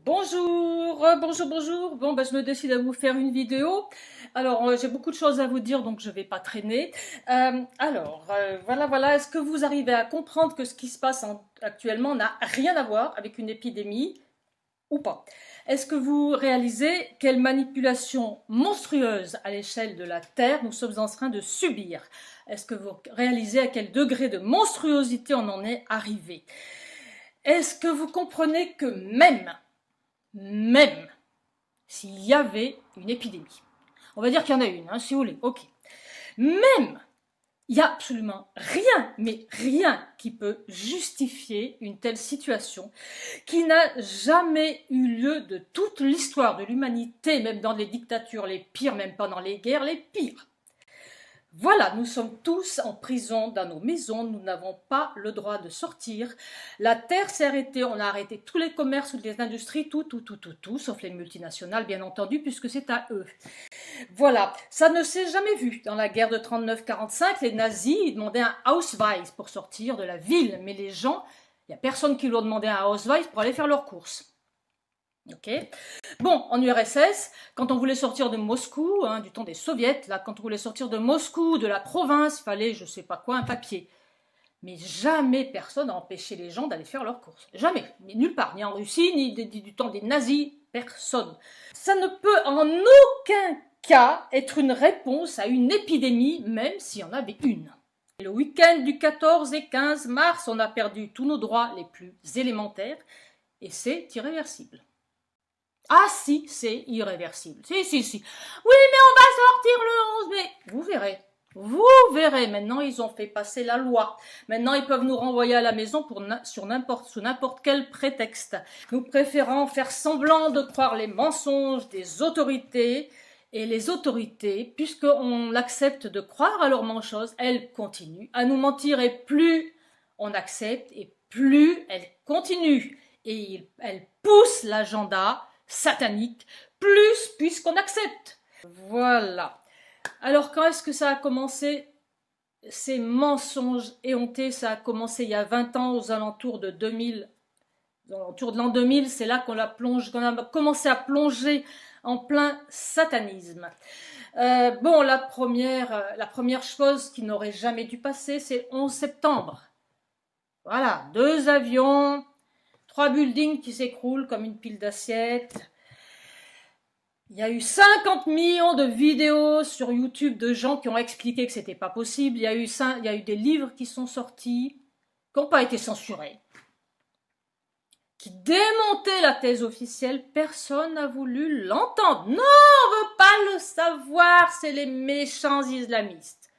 Bonjour, bonjour. Bon, je me décide à vous faire une vidéo. Alors, j'ai beaucoup de choses à vous dire, donc je vais pas traîner. Voilà. Est-ce que vous arrivez à comprendre que ce qui se passe actuellement n'a rien à voir avec une épidémie ou pas? Est-ce que vous réalisez quelle manipulation monstrueuse à l'échelle de la Terre nous sommes en train de subir? Est-ce que vous réalisez à quel degré de monstruosité on en est arrivé? Est-ce que vous comprenez que même s'il y avait une épidémie, on va dire qu'il y en a une, si vous voulez, ok, même, il n'y a absolument rien, mais rien qui peut justifier une telle situation qui n'a jamais eu lieu de toute l'histoire de l'humanité, même dans les dictatures les pires, même pendant les guerres les pires. Voilà, nous sommes tous en prison dans nos maisons, nous n'avons pas le droit de sortir. La terre s'est arrêtée, on a arrêté tous les commerces, toutes les industries, tout, sauf les multinationales, bien entendu, puisque c'est à eux. Voilà, ça ne s'est jamais vu. Dans la guerre de 39-45, les nazis ils demandaient un Ausweis pour sortir de la ville, mais les gens, il n'y a personne qui leur demandait un Ausweis pour aller faire leurs courses. Ok. Bon, en URSS, quand on voulait sortir de Moscou, du temps des soviets, là, quand on voulait sortir de Moscou, de la province, il fallait, je sais pas quoi, un papier. Mais jamais personne n'a empêché les gens d'aller faire leurs courses. Jamais. Mais nulle part. Ni en Russie, ni du temps des nazis. Personne. Ça ne peut en aucun cas être une réponse à une épidémie, même s'il y en avait une. Le week-end du 14 et 15 mars, on a perdu tous nos droits les plus élémentaires et c'est irréversible. Ah si, c'est irréversible. Si. Oui, mais on va sortir le 11 mai. Vous verrez. Maintenant, ils ont fait passer la loi. Maintenant, ils peuvent nous renvoyer à la maison sous n'importe quel prétexte. Nous préférons faire semblant de croire les mensonges des autorités. Et les autorités, puisqu'on accepte de croire à leurs mensonges, elles continuent à nous mentir. Et plus on accepte, et plus elles continuent. Et elles poussent l'agenda satanique, plus puisqu'on accepte. Voilà. Alors quand est-ce que ça a commencé? Ces mensonges éhontés, ça a commencé il y a 20 ans, aux alentours de 2000, aux alentours de l'an 2000, c'est là qu'on a commencé à plonger en plein satanisme. Bon, la première chose qui n'aurait jamais dû passer, c'est 11 septembre. Voilà, 2 avions, 3 buildings qui s'écroulent comme une pile d'assiettes. Il y a eu 50 millions de vidéos sur YouTube de gens qui ont expliqué que c'était pas possible. Il y a eu des livres qui sont sortis, qui n'ont pas été censurés, qui démontaient la thèse officielle. Personne n'a voulu l'entendre. Non, on veut pas le savoir, c'est les méchants islamistes.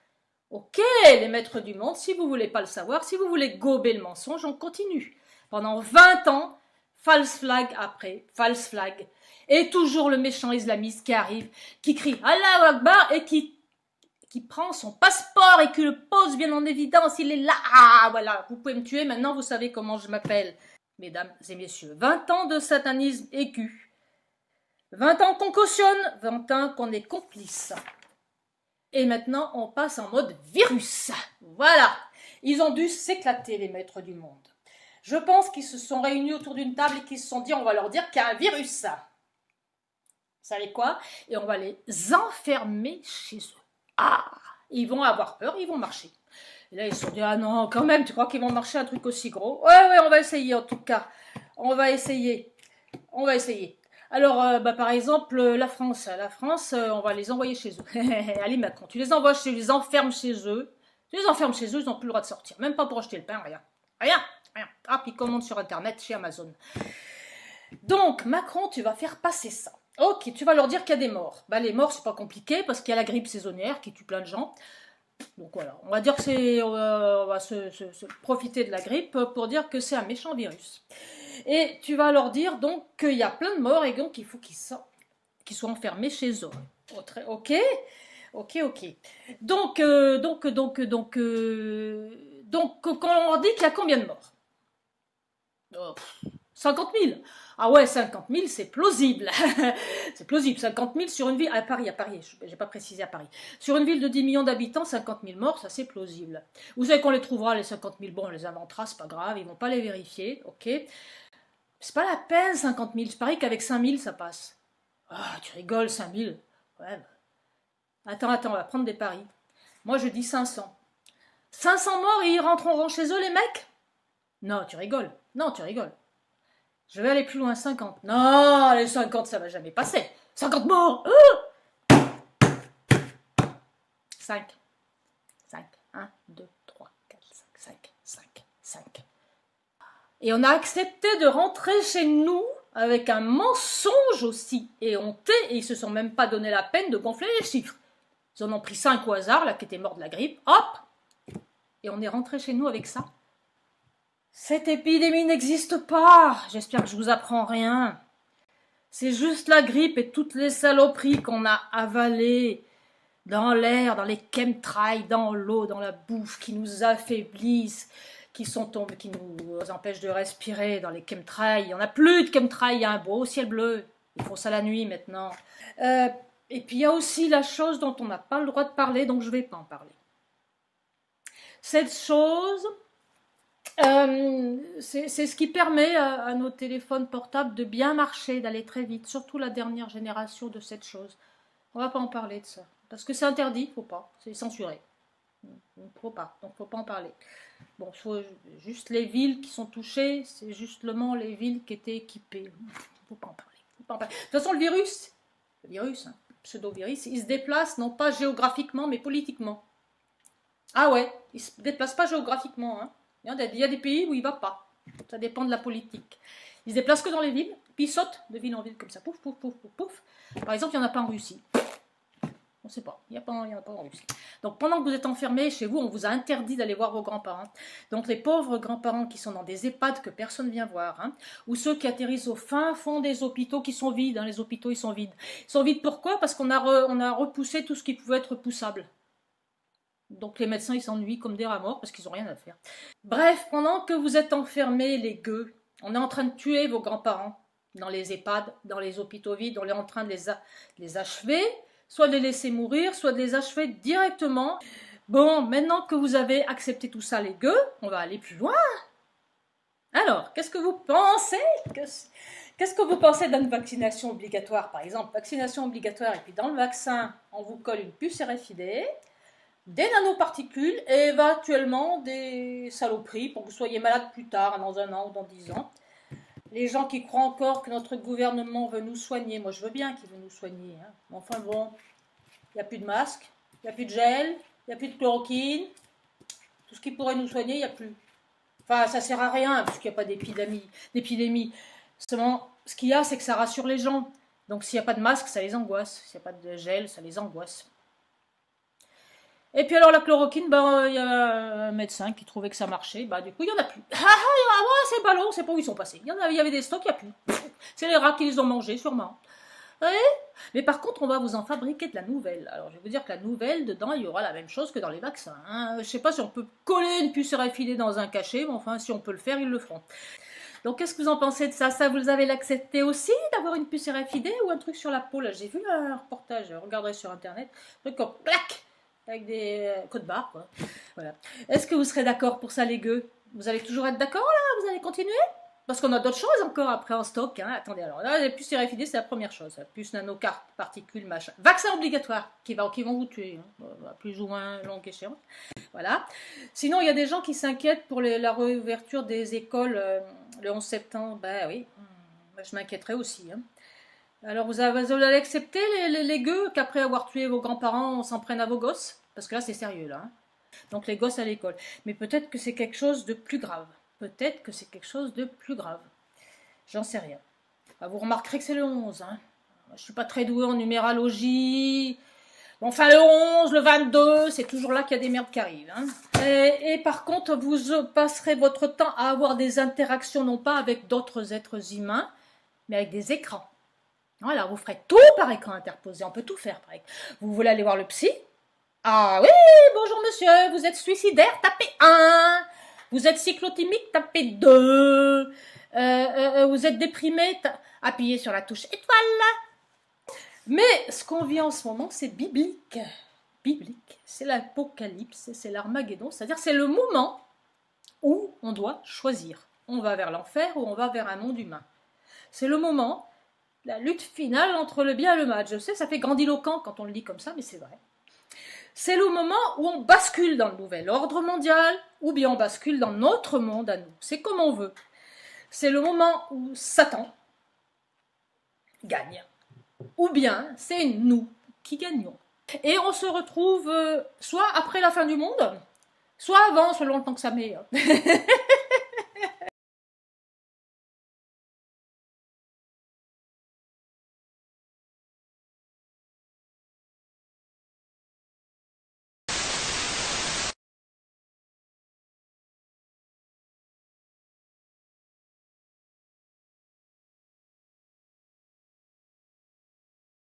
Ok, les maîtres du monde, si vous voulez pas le savoir, si vous voulez gober le mensonge, on continue. Pendant 20 ans, false flag après false flag. Et toujours le méchant islamiste qui arrive, qui crie Allah Akbar et qui prend son passeport et qui le pose bien en évidence. Il est là. Ah, voilà, vous pouvez me tuer, maintenant vous savez comment je m'appelle. Mesdames et messieurs, 20 ans de satanisme aigu. 20 ans qu'on cautionne, 20 ans qu'on est complice. Et maintenant, on passe en mode virus. Voilà. Ils ont dû s'éclater, les maîtres du monde. Je pense qu'ils se sont réunis autour d'une table et qu'ils se sont dit, on va leur dire qu'il y a un virus. Vous savez quoi? Et on va les enfermer chez eux. Ah! Ils vont avoir peur, ils vont marcher. Et là, ils se sont dit, ah non, quand même, tu crois qu'ils vont marcher un truc aussi gros? Ouais, on va essayer en tout cas. On va essayer. Alors, par exemple, la France, on va les envoyer chez eux. Allez, Macron, tu les enfermes chez eux. Tu les enfermes chez eux, ils n'ont plus le droit de sortir. Même pas pour acheter le pain, rien. Ah, puis ils commandent sur Internet, chez Amazon. Donc, Macron, tu vas faire passer ça. Ok, tu vas leur dire qu'il y a des morts. Les morts, c'est pas compliqué, parce qu'il y a la grippe saisonnière qui tue plein de gens. Donc voilà, on va dire que on va se profiter de la grippe pour dire que c'est un méchant virus. Et tu vas leur dire donc qu'il y a plein de morts et donc il faut qu'ils soient enfermés chez eux. Ok. Donc, quand on leur dit qu'il y a combien de morts? 50 000. Ah ouais, 50 000, c'est plausible. C'est plausible. 50 000 sur une ville, à Paris, j'ai pas précisé à Paris. Sur une ville de 10 millions d'habitants, 50 000 morts, ça c'est plausible. Vous savez qu'on les trouvera, les 50 000, bon, on les inventera, c'est pas grave, ils vont pas les vérifier, ok. C'est pas la peine, 50 000. Je parie qu'avec 5 000, ça passe. Ah, tu rigoles, 5 000. Ouais. Attends, on va prendre des paris. Moi, je dis 500. 500 morts et ils rentreront chez eux, les mecs? Non, tu rigoles. Non, tu rigoles. Je vais aller plus loin, 50. Non, les 50, ça va jamais passer. 50 morts. 5. 5. 1, 2, 3, 4, 5, 5. Et on a accepté de rentrer chez nous avec un mensonge aussi éhonté, et ils se sont même pas donné la peine de gonfler les chiffres. Ils en ont pris 5 au hasard, là, qui étaient morts de la grippe, hop, et on est rentré chez nous avec ça. Cette épidémie n'existe pas. J'espère que je vous apprends rien. C'est juste la grippe et toutes les saloperies qu'on a avalées dans l'air, dans les chemtrails, dans l'eau, dans la bouffe, qui nous affaiblissent, qui nous empêchent de respirer dans les chemtrails. Il n'y en a plus de chemtrails, il y a un beau ciel bleu. Ils font ça la nuit maintenant. Et puis il y a aussi la chose dont on n'a pas le droit de parler, donc je ne vais pas en parler. Cette chose, c'est ce qui permet à nos téléphones portables de bien marcher, d'aller très vite, surtout la dernière génération de cette chose. On ne va pas en parler de ça, parce que c'est interdit, il ne faut pas, c'est censuré. Il ne faut pas, donc il ne faut pas en parler. Bon, juste les villes qui sont touchées, c'est justement les villes qui étaient équipées. Il ne faut pas en parler. De toute façon, le virus, le pseudo-virus, il se déplace non pas géographiquement, mais politiquement. Ah ouais, il ne se déplace pas géographiquement. Hein. Il y a des pays où il ne va pas. Ça dépend de la politique. Il se déplace que dans les villes, puis il saute de ville en ville comme ça. Pouf, pouf, pouf, pouf, pouf. Par exemple, il n'y en a pas en Russie. On ne sait pas. Il n'y en a pas en Russie. Donc pendant que vous êtes enfermés chez vous, on vous a interdit d'aller voir vos grands-parents. Donc les pauvres grands-parents qui sont dans des EHPAD que personne ne vient voir, hein, ou ceux qui atterrissent au fin fond des hôpitaux qui sont vides. Hein, les hôpitaux, ils sont vides. Ils sont vides pourquoi? Parce qu'on a repoussé tout ce qui pouvait être poussable. Donc les médecins, ils s'ennuient comme des rats morts parce qu'ils n'ont rien à faire. Bref, pendant que vous êtes enfermés, les gueux, on est en train de tuer vos grands-parents dans les EHPAD, dans les hôpitaux vides. On est en train de les achever, soit de les laisser mourir, soit de les achever directement. Bon, maintenant que vous avez accepté tout ça, les gueux, on va aller plus loin. Alors, qu'est-ce que vous pensez? Qu'est-ce que vous pensez d'une vaccination obligatoire? Par exemple, vaccination obligatoire, et puis dans le vaccin, on vous colle une puce RFID, des nanoparticules et éventuellement des saloperies pour que vous soyez malade plus tard, dans 1 an ou dans 10 ans. Les gens qui croient encore que notre gouvernement veut nous soigner, moi je veux bien qu'il veut nous soigner. Hein. Enfin bon, il n'y a plus de masque, il n'y a plus de gel, il n'y a plus de chloroquine. Tout ce qui pourrait nous soigner, il n'y a plus. Enfin, ça ne sert à rien puisqu'il n'y a pas d'épidémie. Seulement, ce qu'il y a, c'est que ça rassure les gens. Donc s'il n'y a pas de masque, ça les angoisse. S'il n'y a pas de gel, ça les angoisse. Et puis alors la chloroquine, il y a un médecin qui trouvait que ça marchait, du coup il n'y en a plus. Ah ouais, c'est ballot, on ne sait pas où ils sont passés. Il y avait des stocks, il n'y a plus. C'est les rats qui les ont mangés sûrement. Ouais. Mais par contre, on va vous en fabriquer de la nouvelle. Alors je vais vous dire que la nouvelle, dedans, il y aura la même chose que dans les vaccins. Hein. Je ne sais pas si on peut coller une puce RFID dans un cachet, mais enfin si on peut le faire, ils le feront. Donc qu'est-ce que vous en pensez de ça? Ça, vous avez l'accepté aussi, d'avoir une puce RFID ou un truc sur la peau? Là, j'ai vu un reportage, je regarderai sur internet, un truc comme plaque avec des codes barres, quoi. Voilà. Est-ce que vous serez d'accord pour ça, les gueux? Vous allez toujours être d'accord, là? Vous allez continuer? Parce qu'on a d'autres choses encore après en stock. Hein. Attendez, alors là, les puces RFID, c'est la première chose. Puces nano-cartes, particules, machin. Vaccin obligatoire, qui vont vous tuer, hein. Plus ou moins longue échéance. Voilà. Sinon, il y a des gens qui s'inquiètent pour la réouverture des écoles le 11 septembre. Ben oui, je m'inquiéterais aussi, hein. Alors vous allez accepter les gueux qu'après avoir tué vos grands-parents, on s'en prenne à vos gosses? Parce que là, c'est sérieux, là. Hein. Donc les gosses à l'école. Mais peut-être que c'est quelque chose de plus grave. Peut-être que c'est quelque chose de plus grave. J'en sais rien. Vous remarquerez que c'est le 11. Hein. Je ne suis pas très douée en numérologie. Enfin, le 11, le 22, c'est toujours là qu'il y a des merdes qui arrivent. Hein. Et par contre, vous passerez votre temps à avoir des interactions, non pas avec d'autres êtres humains, mais avec des écrans. Voilà, vous ferez tout par écran interposé, on peut tout faire par écran. Vous voulez aller voir le psy? Ah oui, bonjour monsieur, vous êtes suicidaire, tapez 1. Vous êtes cyclotimique, tapez 2. Vous êtes déprimé, appuyez sur la touche étoile. Mais ce qu'on vit en ce moment, c'est biblique. Biblique, c'est l'apocalypse, c'est l'Armageddon, c'est-à-dire c'est le moment où on doit choisir. on va vers l'enfer ou on va vers un monde humain. C'est le moment, la lutte finale entre le bien et le mal. Je sais, ça fait grandiloquent quand on le dit comme ça, mais c'est vrai. C'est le moment où on bascule dans le nouvel ordre mondial, ou bien on bascule dans notre monde à nous. C'est comme on veut. C'est le moment où Satan gagne. Ou bien c'est nous qui gagnons. Et on se retrouve soit après la fin du monde, soit avant, selon le temps que ça met.